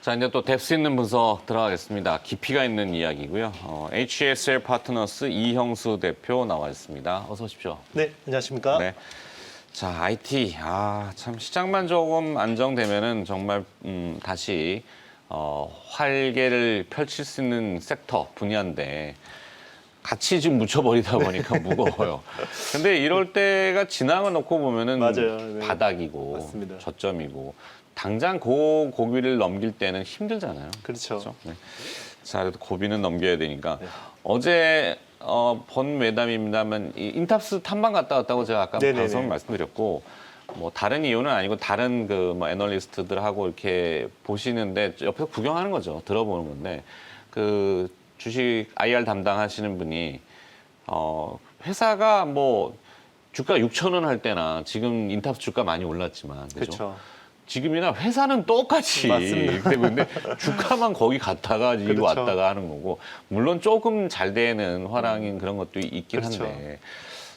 자, 이제 또 뎁스 있는 분석 들어가겠습니다. 깊이가 있는 이야기고요. HSL 파트너스 이형수 대표 나와 있습니다. 어서 오십시오. 네, 안녕하십니까? 네. 자, IT. 참 시장만 조금 안정되면은 정말 다시 활개를 펼칠 수 있는 섹터 분야인데 같이 지금 묻혀버리다 보니까 무거워요. 근데 이럴 때가 지나가 놓고 보면은 맞아요. 네. 바닥이고 맞습니다. 저점이고 당장 그 고비를 넘길 때는 힘들잖아요. 그렇죠. 네. 자, 그래도 고비는 넘겨야 되니까 네. 어제 본 매담입니다만 이 인탑스 탐방 갔다 왔다고 제가 아까 네네네. 방송을 말씀드렸고 뭐 다른 이유는 아니고 다른 그 뭐 애널리스트들하고 이렇게 보시는데 옆에서 구경하는 거죠. 들어보는 건데 그 주식 IR 담당하시는 분이 회사가 뭐 주가 6,000원 할 때나 지금 인탑스 주가 많이 올랐지만 그죠? 그렇죠. 지금이나 회사는 똑같이 맞습니다. 되고 있는데 주가만 거기 갔다가 이리 그렇죠. 왔다가 하는 거고 물론 조금 잘 되는 화랑인 그런 것도 있긴 그렇죠. 한데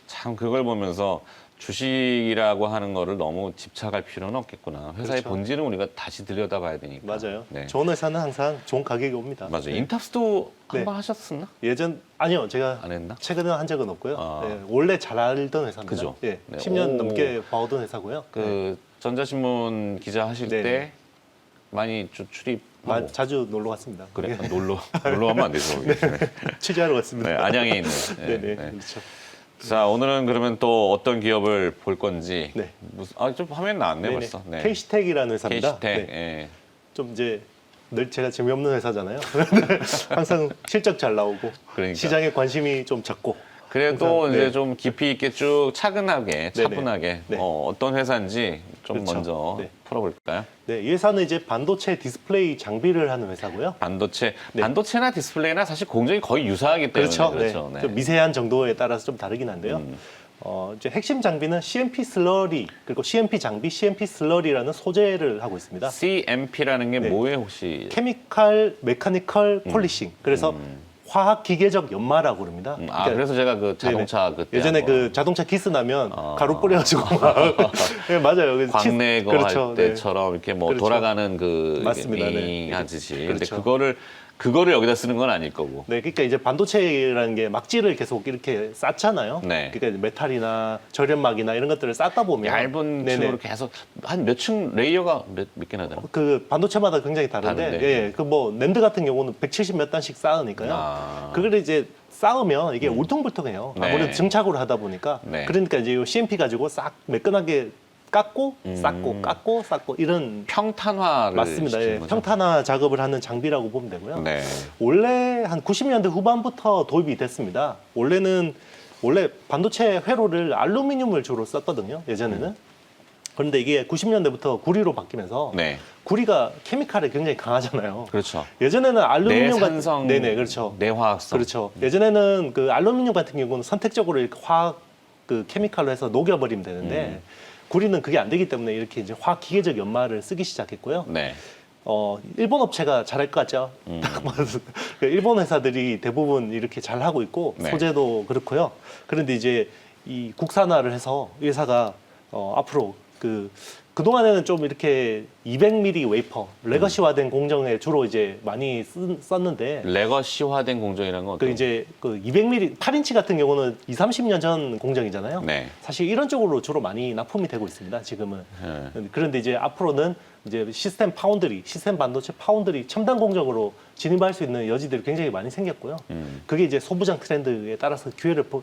참 그걸 보면서 주식이라고 하는 거를 너무 집착할 필요는 없겠구나. 회사의 그렇죠. 본질은 우리가 다시 들여다봐야 되니까. 맞아요. 네. 좋은 회사는 항상 좋은 가격이 옵니다. 맞아요. 네. 인탑스도 네. 한번 하셨었나? 아니요, 제가 안 했나? 최근에 한 적은 없고요. 아. 네, 원래 잘 알던 회사입니다. 그죠? 예, 네. 10년 오. 넘게 봐오던 회사고요. 그 전자신문 기자 하실 네네. 때 많이 출입하고 자주 놀러 갔습니다. 그래? 예, 놀러 가면 안 되죠. 거기. 네. 취재하러 갔습니다. 네, 안양에 있는. 네네, 네. 그렇죠. 자, 오늘은 그러면 또 어떤 기업을 볼 건지. 네. 좀 화면 나왔네, 네네. 벌써. 네. K시텍이라는 회사입니다. K시텍. 네. 예. 좀 이제 늘 제가 재미없는 회사잖아요. 항상 실적 잘 나오고 그러니까. 시장에 관심이 좀 적고. 그래도 항상, 이제 네. 좀 깊이 있게 쭉 차분하게, 네네. 차분하게 네. 어떤 회사인지 좀 그렇죠. 먼저 네. 풀어볼까요? 네, 이 회사는 이제 반도체 디스플레이 장비를 하는 회사고요. 반도체나 디스플레이나 사실 공정이 거의 유사하기 때문에 그렇죠. 그렇죠. 네. 좀 미세한 정도에 따라서 좀 다르긴 한데요. 이제 핵심 장비는 CMP 슬러리 그리고 CMP 장비, CMP 슬러리라는 소재를 하고 있습니다. CMP라는 게 네. 뭐예요, 혹시? 케미칼 메카니컬 폴리싱. 그래서 화학 기계적 연마라고 그럽니다. 그러니까 그래서 제가 그 자동차 그때 예전에 한번 그 자동차 기스 나면 가루 뿌려가지고 막 네, 맞아요. 그래서 광내거 그렇죠. 할 네. 때처럼 이렇게 뭐 그렇죠. 돌아가는 그 맞습니다. 네. 하듯이. 그렇죠. 근데 그거를 여기다 쓰는 건 아닐 거고. 네, 그러니까 이제 반도체라는 게 막지를 계속 이렇게 쌓잖아요. 네. 그러니까 이제 메탈이나 절연막이나 이런 것들을 쌓다 보면 얇은 네네. 층으로 계속 한 몇 층 레이어가 몇 개나 되나? 그 반도체마다 굉장히 다른데, 다른데. 예, 그 뭐 램드 같은 경우는 170 몇 단씩 쌓으니까요. 그걸 이제 쌓으면 이게 울퉁불퉁해요. 네. 아무래도 증착으로 하다 보니까. 네. 그러니까 이제 이 CMP 가지고 싹 매끈하게 깎고 쌓고 깎고 쌓고 이런 평탄화를 맞습니다. 예, 시키는 거죠? 평탄화 작업을 하는 장비라고 보면 되고요. 네. 원래 한 90년대 후반부터 도입이 됐습니다. 원래 반도체 회로를 알루미늄을 주로 썼거든요. 예전에는. 그런데 이게 90년대부터 구리로 바뀌면서 네. 구리가 케미칼에 굉장히 강하잖아요. 그렇죠. 예전에는 알루미늄 내산성, 네네 그렇죠. 내화학성. 그렇죠. 예전에는 그 알루미늄 같은 경우는 선택적으로 이렇게 화학 그 케미칼로 해서 녹여버리면 되는데 구리는 그게 안 되기 때문에 이렇게 이제 화학 기계적 연마를 쓰기 시작했고요. 네. 일본 업체가 잘할 것 같죠. 딱 봐도 일본 회사들이 대부분 이렇게 잘 하고 있고 네. 소재도 그렇고요. 그런데 이제 이 국산화를 해서 이 회사가 앞으로 그동안에는 좀 이렇게 200mm 웨이퍼 레거시화된 공정에 주로 이제 많이 썼는데 레거시화된 공정이라는 건 어떤? 이제 그 200mm 8인치 같은 경우는 20, 30년 전 공정이잖아요. 네. 사실 이런 쪽으로 주로 많이 납품이 되고 있습니다. 지금은. 그런데 이제 앞으로는 이제 시스템 반도체 파운드리 첨단 공정으로 진입할 수 있는 여지들이 굉장히 많이 생겼고요. 그게 이제 소부장 트렌드에 따라서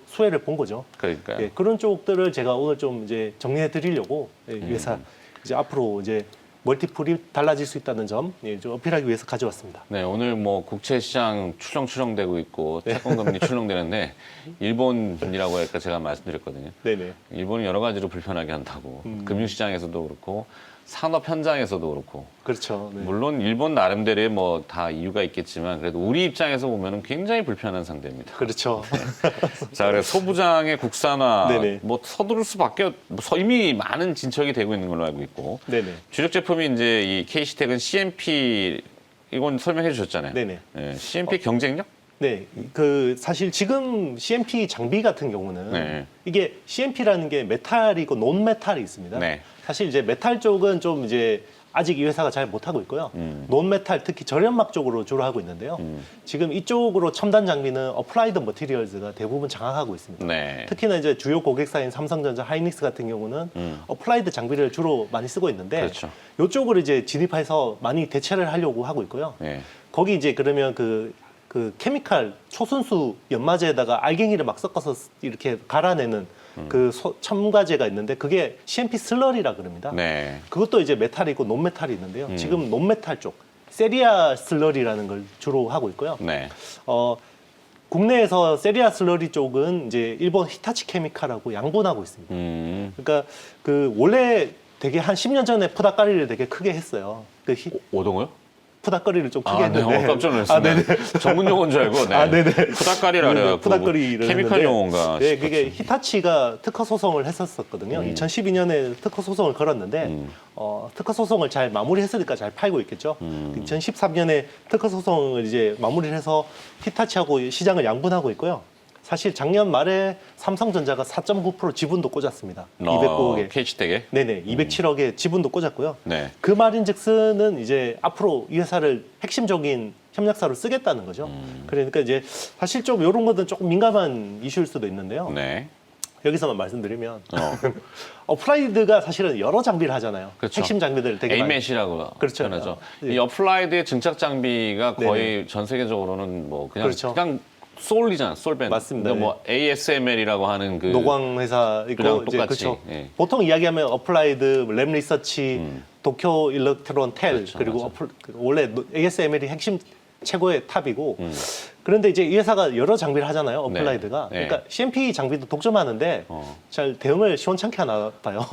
수혜를 본 거죠. 그러니까요. 예, 그런 쪽들을 제가 오늘 좀 이제 정리해 드리려고 이 회사 이제 앞으로 이제 멀티플이 달라질 수 있다는 점 좀 어필하기 위해서 가져왔습니다. 네, 오늘 뭐 국채 시장 추렁추렁되고 있고 채권 금리 출렁되는데 일본이라고 할까 제가 말씀드렸거든요. 네네. 일본이 여러 가지로 불편하게 한다고. 금융 시장에서도 그렇고 산업 현장에서도 그렇고. 그렇죠. 네. 물론 일본 나름대로의 뭐 다 이유가 있겠지만 그래도 우리 입장에서 보면은 굉장히 불편한 상대입니다. 그렇죠. 자, 그래서 소부장의 국산화 네네. 뭐 서두를 수밖에 이미 많은 진척이 되고 있는 걸로 알고 있고. 네네. 주력 제품이 이제 이 K시텍은 CMP 이건 설명해 주셨잖아요. 네네. 예, CMP 경쟁력? 네, 그 사실 지금 CMP 장비 같은 경우는 네. 이게 CMP라는 게 메탈이고 논메탈이 있습니다. 네. 사실 이제 메탈 쪽은 좀 이제 아직 이 회사가 잘 못하고 있고요. 논메탈 특히 절연막 쪽으로 주로 하고 있는데요. 지금 이쪽으로 첨단 장비는 어플라이드 머티리얼즈가 대부분 장악하고 있습니다. 네. 특히나 이제 주요 고객사인 삼성전자, 하이닉스 같은 경우는 어플라이드 장비를 주로 많이 쓰고 있는데 그렇죠. 이쪽으로 이제 진입해서 많이 대체를 하려고 하고 있고요. 네. 거기 이제 그러면 그 케미칼 초순수 연마제에다가 알갱이를 막 섞어서 이렇게 갈아내는 그 첨가제가 있는데 그게 CMP 슬러리라 그럽니다. 네. 그것도 이제 메탈이고 논메탈이 있는데요. 지금 논메탈 쪽 세리아 슬러리라는 걸 주로 하고 있고요. 네. 국내에서 세리아 슬러리 쪽은 이제 일본 히타치 케미칼하고 양분하고 있습니다. 그러니까 그 원래 되게 한 10년 전에 푸다까리를 되게 크게 했어요. 오동요? 푸다거리를 좀 크게 네. 했는데. 깜짝 놀랐어요. 네네. 전문 용어인 줄 알고. 네. 네네. 푸다까리라 그래요. 푸다거리를 케미칼 했는데, 용어인가. 네, 그게 히타치가 특허 소송을 했었거든요. 2012년에 특허 소송을 걸었는데 특허 소송을 잘 마무리했으니까 잘 팔고 있겠죠. 2013년에 특허 소송을 이제 마무리를 해서 히타치하고 시장을 양분하고 있고요. 사실 작년 말에 삼성전자가 4.9% 지분도 꽂았습니다. 209억에. KC텍에? 네네, 207억의 지분도 꽂았고요. 네. 그 말인즉슨은 이제 앞으로 이 회사를 핵심적인 협력사로 쓰겠다는 거죠. 그러니까 이제 사실 좀 이런 것은 조금 민감한 이슈일 수도 있는데요. 네. 여기서만 말씀드리면 어플라이드가 사실은 여러 장비를 하잖아요. 그렇죠. 핵심 장비들을 되게 많이. 에이맷이라고 그렇죠. 표현하죠. 예. 이 어플라이드의 증착 장비가 거의 전 세계적으로는 뭐 그냥 그렇죠. 그냥 솔이잖아, 솔벤. 맞습니다. 그러니까 뭐 ASML이라고 하는 그 노광 회사 있고 그냥 이제 똑같이, 그렇죠. 예. 보통 이야기하면 어플라이드, 램 리서치, 도쿄 일렉트론 텔 그렇죠, 그리고 맞아. 원래 ASML이 핵심 최고의 탑이고 그런데 이제 이 회사가 여러 장비를 하잖아요. 어플라이드가. 네. 그러니까 CMP 장비도 독점하는데 잘 대응을 시원찮게 하나 봐요.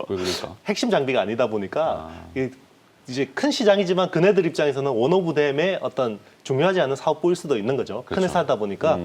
왜 그럴까? 핵심 장비가 아니다 보니까 이제 큰 시장이지만 그네들 입장에서는 원오브댐의 어떤 중요하지 않은 사업부일 수도 있는 거죠. 큰 그렇죠. 회사다 보니까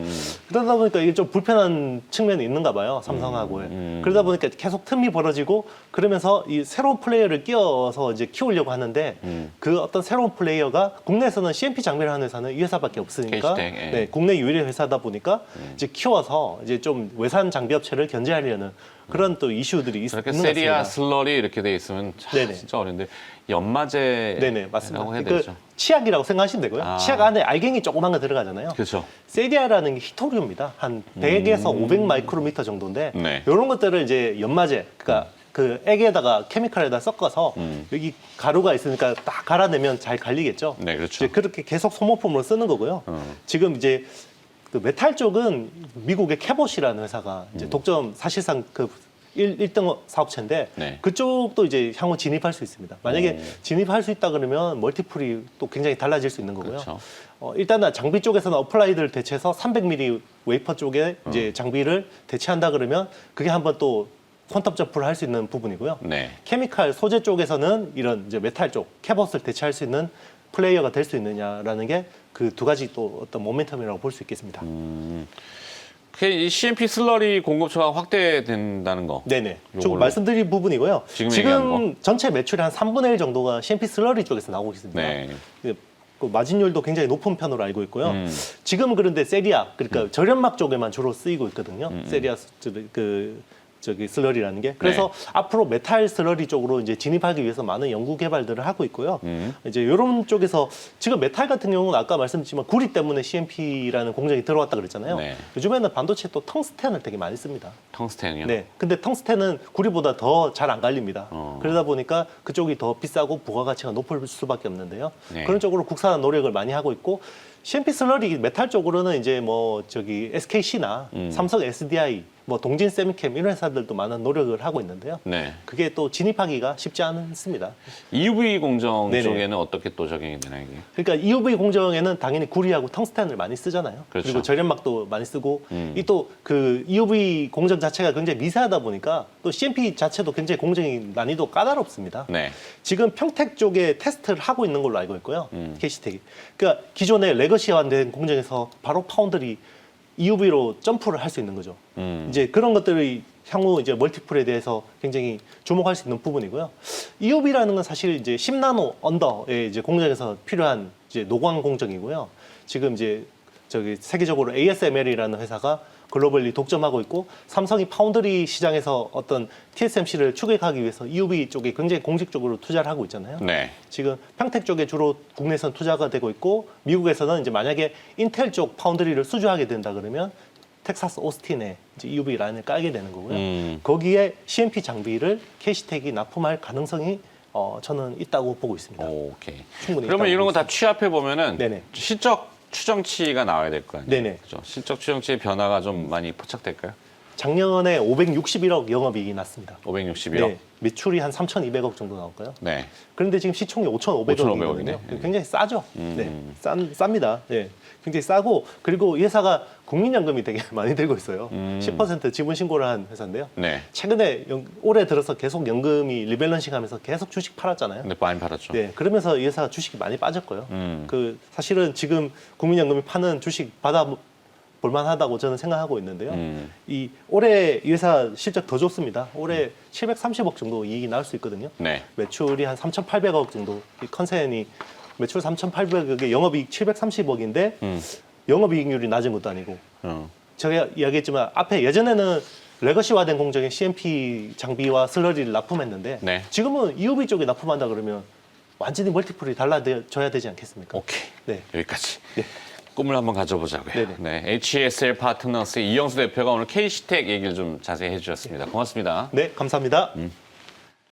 그러다 보니까 이게 좀 불편한 측면이 있는가 봐요. 삼성하고의. 그러다 보니까 계속 틈이 벌어지고 그러면서 이 새로운 플레이어를 끼워서 이제 키우려고 하는데 그 어떤 새로운 플레이어가 국내에서는 CMP 장비를 하는 회사는 이 회사밖에 없으니까 KC텍, 예. 네, 국내 유일의 회사다 보니까 이제 키워서 이제 좀 외산 장비 업체를 견제하려는 그런 또 이슈들이 있는 것 그렇게 같습니다. 세리아 슬러리 이렇게 돼 있으면 네네. 진짜 어려운데 연마제라고 네네, 맞습니다. 해야 그 되죠. 치약이라고 생각하시면 되고요. 아. 치약 안에 알갱이 조그만 거 들어가잖아요. 그렇죠. 세리아라는 게 히토류입니다. 한 100에서 500 마이크로미터 정도인데 네. 이런 것들을 이제 연마제, 그러니까 그 액에다가 케미칼에다 섞어서 여기 가루가 있으니까 딱 갈아내면 잘 갈리겠죠. 네, 그렇죠. 이제 그렇게 계속 소모품으로 쓰는 거고요. 지금 이제 그 메탈 쪽은 미국의 캐봇이라는 회사가 이제 독점 사실상 그 1등 사업체인데 네. 그쪽도 이제 향후 진입할 수 있습니다. 만약에 진입할 수 있다 그러면 멀티플이 또 굉장히 달라질 수 있는 거고요. 그렇죠. 일단은 장비 쪽에서는 어플라이드를 대체해서 300mm 웨이퍼 쪽에 이제 장비를 대체한다 그러면 그게 한번 또 퀀텀 점프를 할 수 있는 부분이고요. 네. 케미칼 소재 쪽에서는 이런 이제 메탈 쪽 캐봇을 대체할 수 있는 플레이어가 될 수 있느냐라는 게 그 두 가지 또 어떤 모멘텀이라고 볼 수 있겠습니다. 이 CMP 슬러리 공급처가 확대된다는 거. 네네. 좀 요걸로. 말씀드릴 부분이고요. 지금 얘기하는 지금 전체 매출의 한 3분의 1 정도가 CMP 슬러리 쪽에서 나오고 있습니다. 네. 그 마진율도 굉장히 높은 편으로 알고 있고요. 지금은 그런데 세리아, 그러니까 절연막 쪽에만 주로 쓰이고 있거든요. 세리아 저기 슬러리라는 게. 그래서 앞으로 메탈 슬러리 쪽으로 이제 진입하기 위해서 많은 연구 개발들을 하고 있고요. 이제 이런 쪽에서 지금 메탈 같은 경우는 아까 말씀드렸지만 구리 때문에 CMP라는 공정이 들어왔다 그랬잖아요. 네. 요즘에는 반도체 또 텅스텐을 되게 많이 씁니다. 텅스텐이요? 네. 근데 텅스텐은 구리보다 더 잘 안 갈립니다. 그러다 보니까 그쪽이 더 비싸고 부가가치가 높을 수밖에 없는데요. 네. 그런 쪽으로 국산 노력을 많이 하고 있고 CMP 슬러리 메탈 쪽으로는 이제 뭐 저기 SKC나 삼성 SDI, 뭐 동진 세미캠 이런 회사들도 많은 노력을 하고 있는데요. 네. 그게 또 진입하기가 쉽지 않습니다. EUV 공정 네네. 쪽에는 어떻게 또 적용이 되나요, 이게? 그러니까 EUV 공정에는 당연히 구리하고 텅스텐을 많이 쓰잖아요. 그렇죠. 그리고 절연막도 많이 쓰고 이 또 그 EUV 공정 자체가 굉장히 미세하다 보니까 또 CMP 자체도 굉장히 공정이 난이도 까다롭습니다. 네. 지금 평택 쪽에 테스트를 하고 있는 걸로 알고 있고요. KC텍이. 그러니까 기존의 레거시화된 공정에서 바로 파운드리 EUV로 점프를 할 수 있는 거죠. 이제 그런 것들이 향후 이제 멀티플에 대해서 굉장히 주목할 수 있는 부분이고요. EUV라는 건 사실 이제 10나노 언더의 이제 공정에서 필요한 이제 노광 공정이고요. 지금 이제 저기 세계적으로 ASML이라는 회사가 글로벌리 독점하고 있고 삼성이 파운드리 시장에서 어떤 TSMC를 추격하기 위해서 EUV 쪽에 굉장히 공식적으로 투자를 하고 있잖아요. 네. 지금 평택 쪽에 주로 국내에서는 투자가 되고 있고 미국에서는 이제 만약에 인텔 쪽 파운드리를 수주하게 된다 그러면 텍사스 오스틴에 이제 EUV 라인을 깔게 되는 거고요. 거기에 CMP 장비를 KC텍이 납품할 가능성이 저는 있다고 보고 있습니다. 오케이. 충분히 그러면 있다고 이런 거 보고 다 취합해 보면은 네네. 실적 추정치가 나와야 될 거 아니에요. 네네. 그죠? 실적 추정치의 변화가 좀 많이 포착될까요? 작년에 561억 영업이익이 났습니다. 561억. 네, 매출이 한 3,200억 정도 나올까요? 네. 그런데 지금 시총이 5,500억이거든요. 이네. 굉장히 싸죠. 네, 쌉니다. 네, 굉장히 싸고 그리고 이 회사가 국민연금이 되게 많이 들고 있어요. 10% 지분 신고를 한 회사인데요. 네. 최근에 올해 들어서 계속 연금이 리밸런싱하면서 계속 주식 팔았잖아요. 근데 많이 팔았죠. 네, 그러면서 이 회사가 주식이 많이 빠졌고요. 음. 그 사실은 지금 국민연금이 파는 주식 받아 볼만하다고 저는 생각하고 있는데요. 이 올해 이 회사 실적 더 좋습니다. 올해 730억 정도 이익이 나올 수 있거든요. 네. 매출이 한 3,800억 정도. 이 컨센이 매출 3,800억에 영업이익 730억인데 영업이익률이 낮은 것도 아니고 제가 이야기했지만 앞에 예전에는 레거시화된 공정에 CMP 장비와 슬러리를 납품했는데 네. 지금은 EUV 쪽에 납품한다 그러면 완전히 멀티플이 달라져야 되지 않겠습니까? 오케이. 네. 여기까지. 네. 꿈을 한번 가져보자고요. 네네. 네. HSL 파트너스의 이영수 대표가 오늘 KC텍 얘기를 좀 자세히 해주셨습니다. 고맙습니다. 네, 감사합니다.